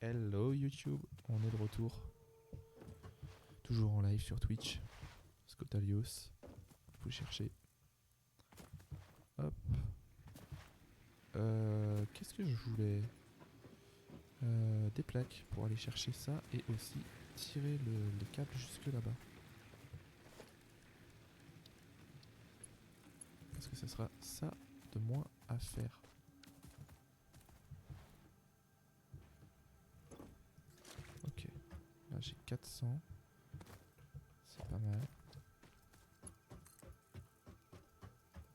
Hello YouTube, on est de retour. Toujours en live sur Twitch. Scotalios, vous cherchez. Hop. Qu'est-ce que je voulais des plaques pour aller chercher ça et aussi tirer les câbles jusque là-bas. Parce que ça sera ça de moins à faire. Ok, là j'ai 400. C'est pas mal.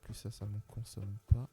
Plus ça me consomme pas.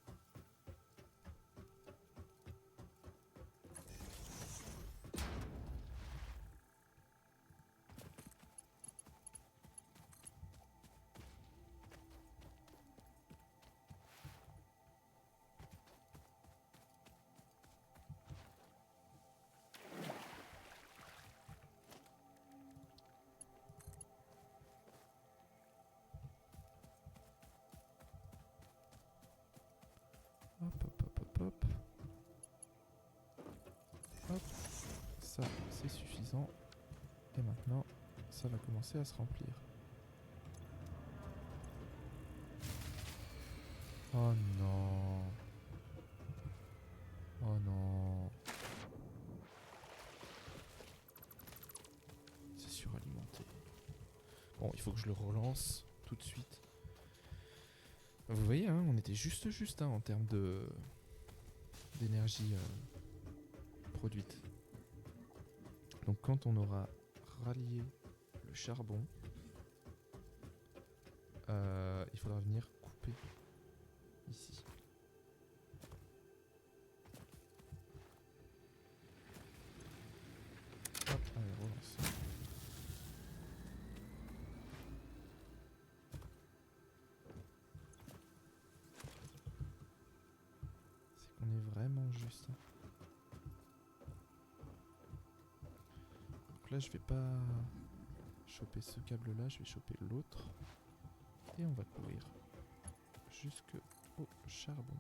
Hop, hop, hop, hop, hop. Hop. Ça, c'est suffisant. Et maintenant, ça va commencer à se remplir. Oh non. Oh non. C'est suralimenté. Bon, il faut que je le relance tout de suite. Vous voyez, hein, on était juste hein, en termes d'énergie produite. Donc quand on aura rallié le charbon, il faudra venir couper ici. Hop, allez, relance. C'est qu'on est vraiment juste. Donc là, je vais pas choper ce câble là, je vais choper l'autre. Et on va courir jusqu'au charbon.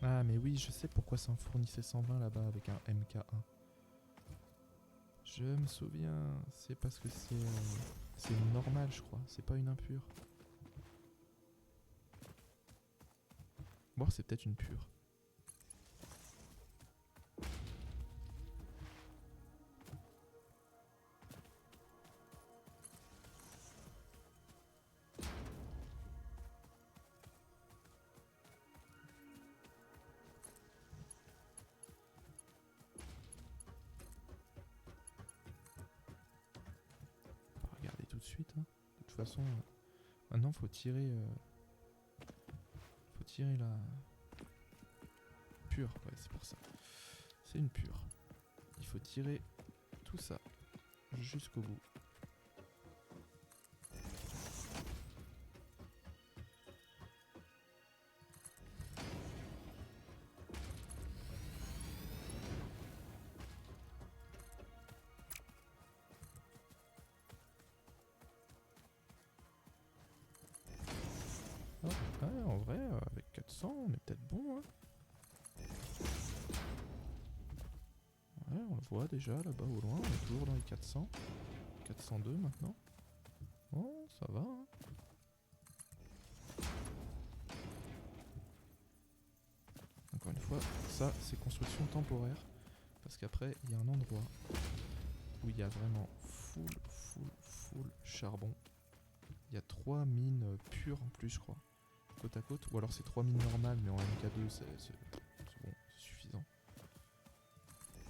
Ah mais oui, je sais pourquoi ça en fournissait 120 là-bas avec un MK1. Je me souviens, c'est parce que c'est une normale je crois, c'est pas une impure. Bon, c'est peut-être une pure. On va regarder tout de suite. Hein. De toute façon, maintenant faut tirer la pure. Ouais, c'est pour ça. C'est une pure. Il faut tirer tout ça jusqu'au bout. Hop, ouais, en vrai, avec 400, on est peut-être bon. Hein. Ouais, on le voit déjà là-bas au loin, on est toujours dans les 400. 402 maintenant. Bon, ça va. Hein. Encore une fois, ça c'est construction temporaire. Parce qu'après, il y a un endroit où il y a vraiment full charbon. Il y a 3 mines pures en plus, je crois. Côte à côte. Ou alors c'est 3 mines normales, mais en MK2, c'est bon, c'est suffisant.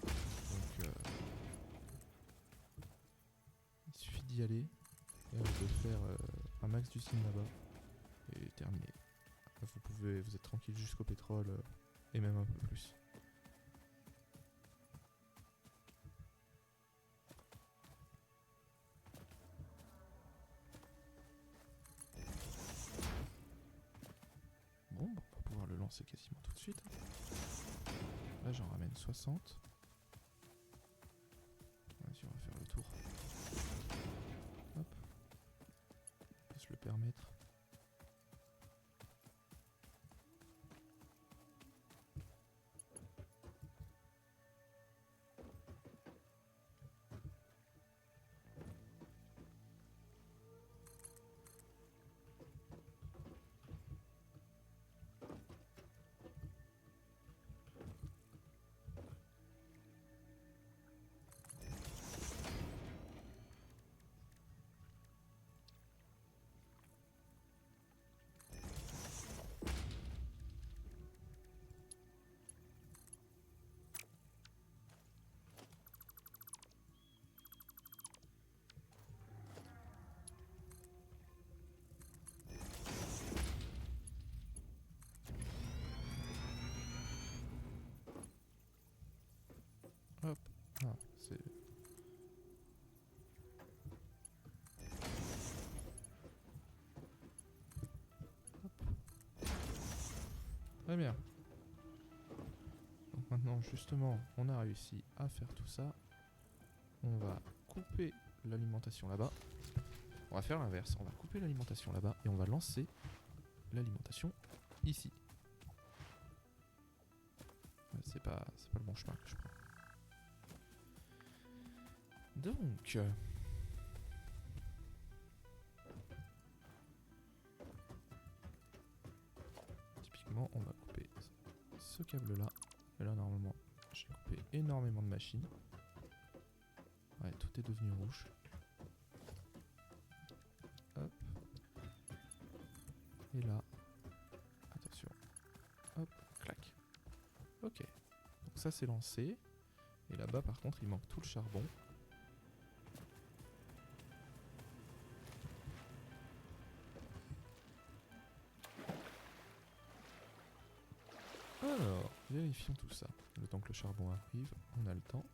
Donc, il suffit d'y aller. Et de faire un max d'usine là-bas. Et terminé. Vous êtes tranquille jusqu'au pétrole. Et même un peu plus. lancer quasiment tout de suite. Là j'en ramène 60. Vas-y, on va faire le tour. Hop. On peut se le permettre. Hop. Ah, c'est... Hop. Très bien. Donc maintenant, justement, on a réussi à faire tout ça. On va couper l'alimentation là-bas. On va faire l'inverse. On va couper l'alimentation là-bas et on va lancer l'alimentation ici. Ouais, c'est pas le bon chemin que je prends. Donc... typiquement, on va couper ce câble-là. Et là, normalement, j'ai coupé énormément de machines. Ouais, tout est devenu rouge. Hop. Et là, attention. Hop, clac. Ok. Donc ça, c'est lancé. Et là-bas, par contre, il manque tout le charbon. Alors, vérifions tout ça. Le temps que le charbon arrive, on a le temps.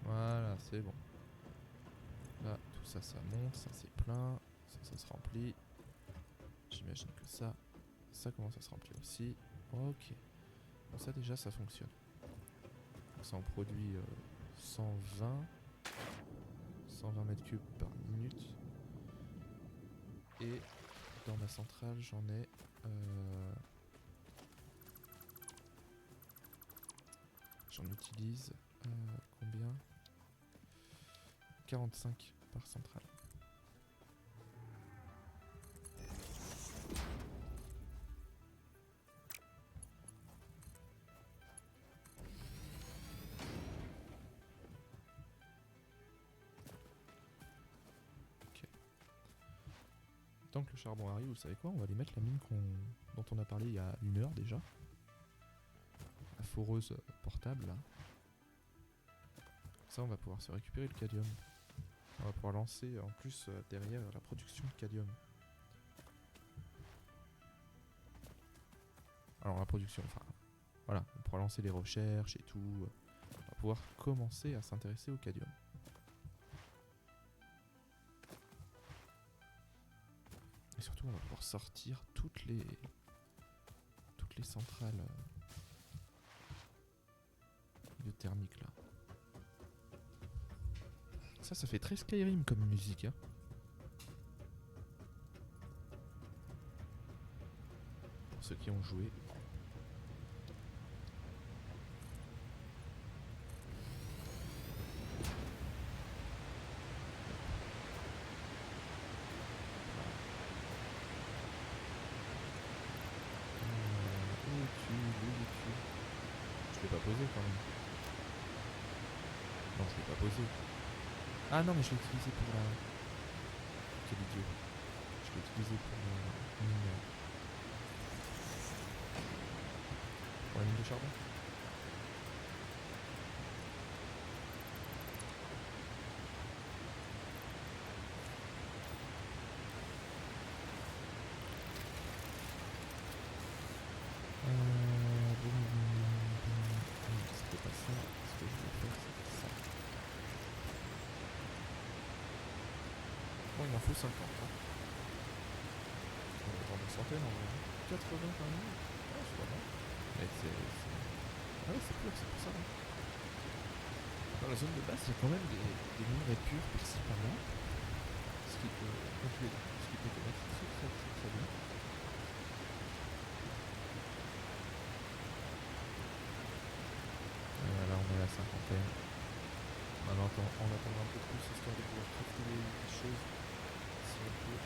Voilà, c'est bon. Là, tout ça, ça monte, ça c'est plein, ça se remplit. J'imagine que ça commence à se remplir aussi. Ok. Bon, ça déjà, ça fonctionne. Donc ça en produit 120 mètres cubes par minute. Et dans ma centrale, j'en ai... j'en utilise combien ? 45 par centrale. Ok. Tant que le charbon arrive, vous savez quoi ? On va aller mettre la mine dont on a parlé il y a 1 heure déjà. La foreuse portable là. Ça, on va pouvoir se récupérer le cadmium. On va pouvoir lancer en plus derrière la production de cadmium. Alors la production, enfin voilà, on pourra lancer les recherches et tout. On va pouvoir commencer à s'intéresser au cadmium. Et surtout, on va pouvoir sortir toutes les centrales biothermiques là. Ça fait très Skyrim comme musique, hein. Pour ceux qui ont joué. Je l'ai pas posé quand même. Non, je l'ai pas posé. Ah non, mais je l'ai utilisé pour la... Quel idiot. Je l'ai utilisé pour la mine... pour la mine de charbon. C'était pas ça. Ce que je voulais faire, c'était ça. 50. Hein. On est dans des centaines en vrai. 80 par minute. Ouais, c'est pas mal. Mais ah ouais, c'est pur, c'est pour ça. Hein. Dans la zone de base, il y a quand même des minerais purs par-ci par-là. Ce qui peut être très bien. Là, on est à la cinquantaine. On attend un peu plus histoire de pouvoir crafter des choses si on peut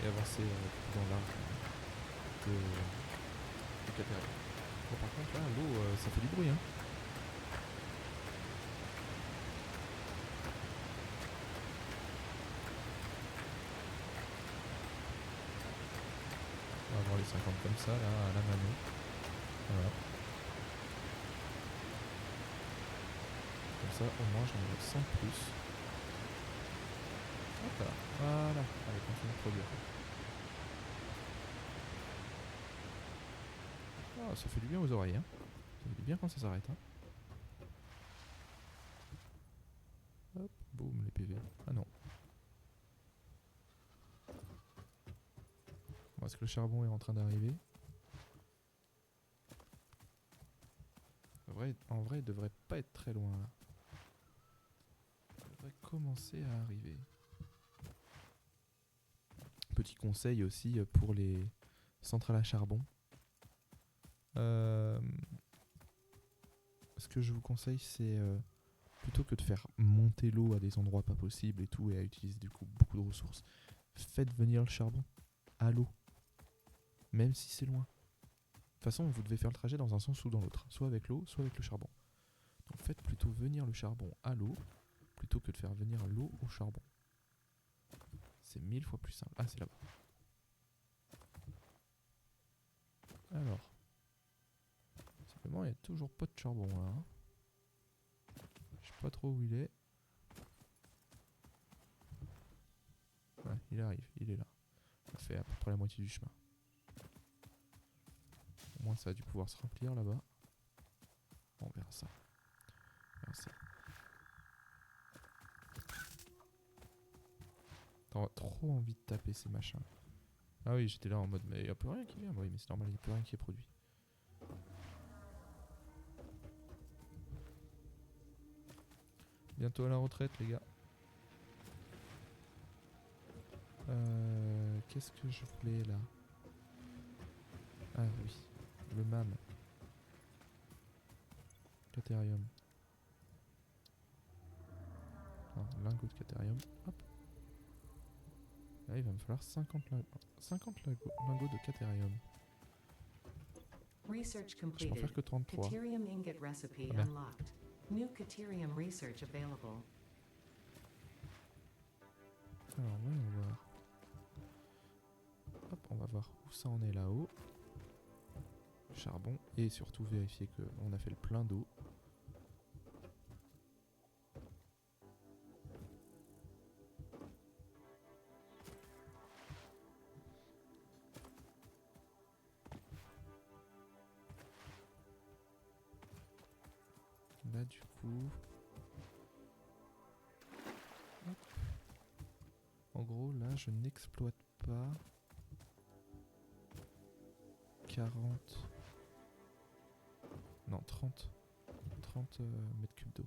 et avancer dans l'arc de Catherine. Bon, par contre, là, l'eau, ça fait du bruit. Hein. On va avoir les 50 comme ça, là, à la mano. Voilà. Comme ça, au moins, j'en ai 100 de plus. Hop là. Voilà. Allez, continue de produire. Ah, ça fait du bien aux oreilles. Hein. Ça fait du bien quand ça s'arrête. Hein. Hop, boum, les PV. Ah non. Bon, est-ce que le charbon est en train d'arriver? En vrai, il devrait pas être très loin là. Il devrait commencer à arriver. Petit conseil aussi pour les centrales à charbon. Ce que je vous conseille, c'est plutôt que de faire monter l'eau à des endroits pas possibles et tout, et à utiliser du coup beaucoup de ressources, faites venir le charbon à l'eau. Même si c'est loin. De toute façon, vous devez faire le trajet dans un sens ou dans l'autre. Soit avec l'eau, soit avec le charbon. Donc faites plutôt venir le charbon à l'eau, plutôt que de faire venir l'eau au charbon. C'est 1000 fois plus simple. Ah, c'est là-bas. Alors. Simplement, il n'y a toujours pas de charbon là. Hein. Je sais pas trop où il est. Ouais, il arrive, il est là. Ça fait à peu près la moitié du chemin. Au moins, ça a dû pouvoir se remplir là-bas. On verra ça. T'as trop envie de taper ces machins. Ah oui, j'étais là en mode, mais il n'y a plus rien qui vient. Oui, mais c'est normal, il n'y a plus rien qui est produit. Bientôt à la retraite, les gars. Qu'est-ce que je voulais là? Ah oui, le MAM. Caterium. Non, lingot de caterium. Hop. Là, il va me falloir 50 lingots de caterium. Research Je peux en completed. faire que 33. Caterium ingot recipe Ah, unlocked. New caterium research available. Alors, voyons voir. Hop, on va voir où ça en est là-haut. Charbon. Et surtout vérifier qu'on a fait le plein d'eau. Là, du coup... Hop. En gros, là, je n'exploite pas 40... Non, 30 mètres cubes d'eau.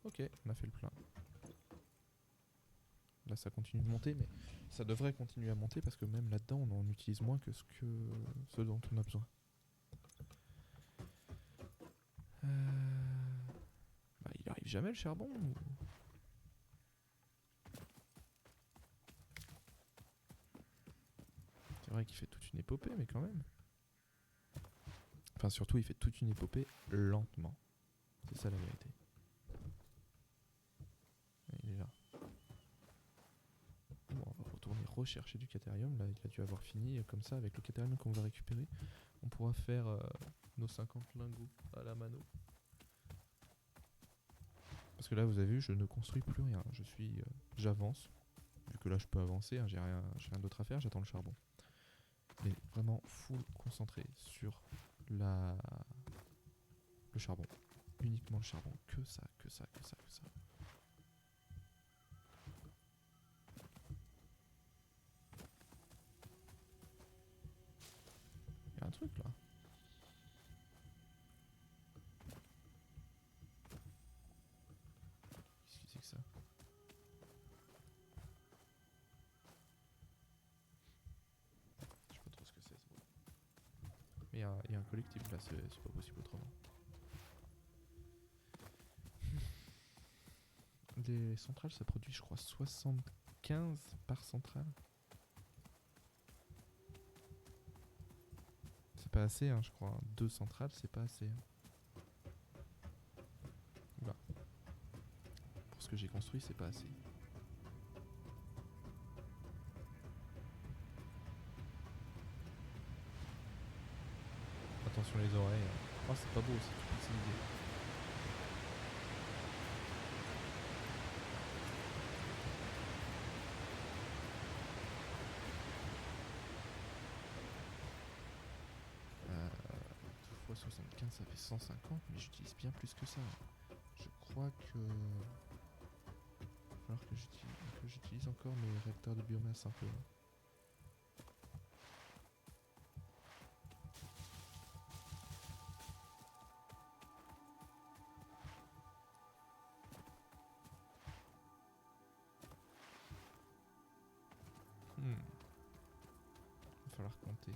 Ok, on a fait le plein. Là, ça continue de monter, mais ça devrait continuer à monter parce que même là-dedans, on en utilise moins que ce dont on a besoin. Bah, il arrive jamais le charbon ou... C'est vrai qu'il fait toute une épopée, mais quand même. Enfin, surtout, il fait toute une épopée lentement. C'est ça la vérité. Il est là. Bon, on va retourner rechercher du caterium. Là, il a dû avoir fini. Comme ça, avec le caterium qu'on va récupérer, on pourra faire nos 50 lingots à la mano. Parce que là, vous avez vu, je ne construis plus rien. J'avance. Vu que là, je peux avancer. Hein, j'ai rien d'autre à faire. J'attends le charbon. Mais vraiment full concentré sur le charbon. Uniquement le charbon. Que ça, que ça, que ça, que ça. Il y a un truc là. Qu'est-ce que c'est que ça? Je sais pas trop ce que c'est ce bruit. Mais il y a un collectif là, c'est pas possible autrement. Les centrales, ça produit, je crois, 75 par centrale. C'est pas assez, hein, je crois. 2 centrales, c'est pas assez. Oula. Pour ce que j'ai construit, c'est pas assez. Attention les oreilles. Oh, c'est pas beau, c'est tout pixelisé. Fois 75, ça fait 150, mais j'utilise bien plus que ça. Je crois que... Il va falloir que j'utilise encore mes réacteurs de biomasse un peu. Il va falloir compter.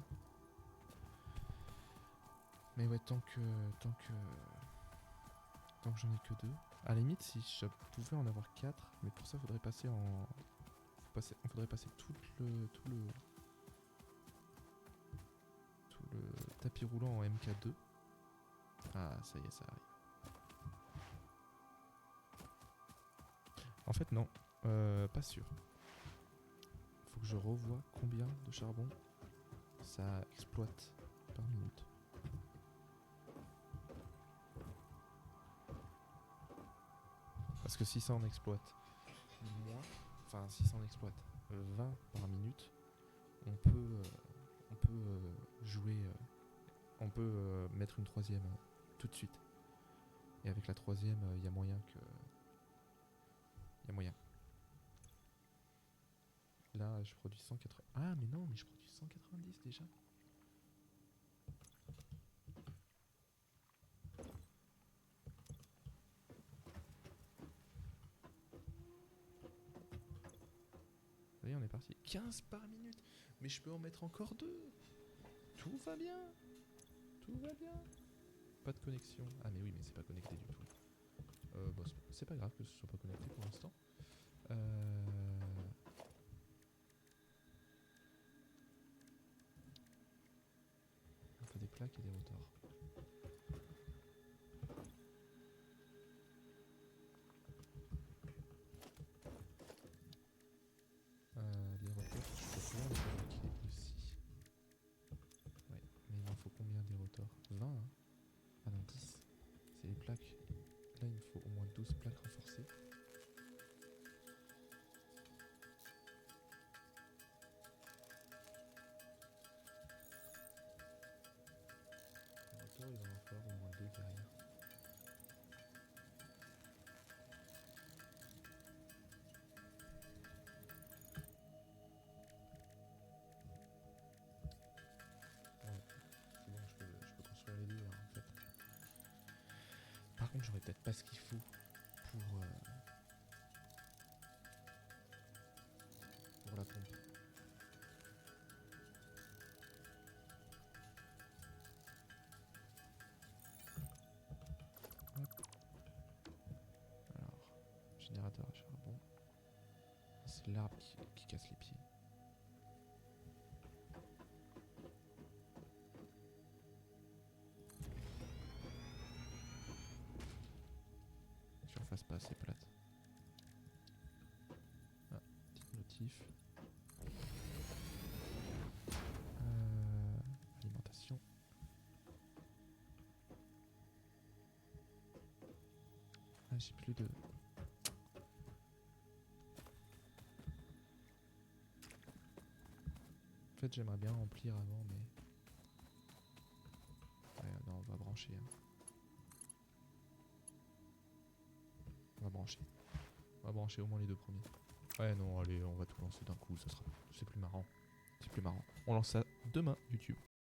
Mais ouais, tant que j'en ai que 2. À la limite, si je pouvais en avoir 4, mais pour ça, faudrait passer en... faudrait passer tout le tapis roulant en MK2. Ah, ça y est, ça arrive. En fait, non. Pas sûr. Faut que je revoie combien de charbon ça exploite par minute. Parce que si ça en exploite moins, enfin si ça en exploite 20 par minute, on peut jouer, on peut mettre une troisième tout de suite. Et avec la troisième, il y a moyen que... Il y a moyen. Là, je produis 180... Ah, mais non, mais je produis 190 déjà. Vous voyez, on est parti. 15 par minute. Mais je peux en mettre encore 2. Tout va bien. Tout va bien. Pas de connexion. Ah mais oui, mais c'est pas connecté du tout. Bon, c'est pas grave que ce soit pas connecté pour l'instant. On fait des plaques et des rotors. Les rotors, je peux pouvoir les fabriquer aussi. Ouais, mais il m'en faut combien des rotors? 20 hein. Ah non, 10. C'est les plaques. Là, il me faut au moins 12 plaques renforcées. Les rotors, il va en falloir au moins 2 derrière. Construire les deux là, en fait. Par contre, j'aurais peut-être pas ce qu'il faut pour la pompe. Hop. Alors, générateur à charbon. C'est l'arbre qui casse les pieds. Surface pas assez plate. Ah, petite notif. Alimentation. Ah, j'ai plus de... En fait, j'aimerais bien remplir avant, mais... va brancher. Hein. On va brancher. On va brancher au moins les deux premiers. Ouais, non, allez, on va tout lancer d'un coup. C'est plus marrant. C'est plus marrant. On lance ça demain, YouTube.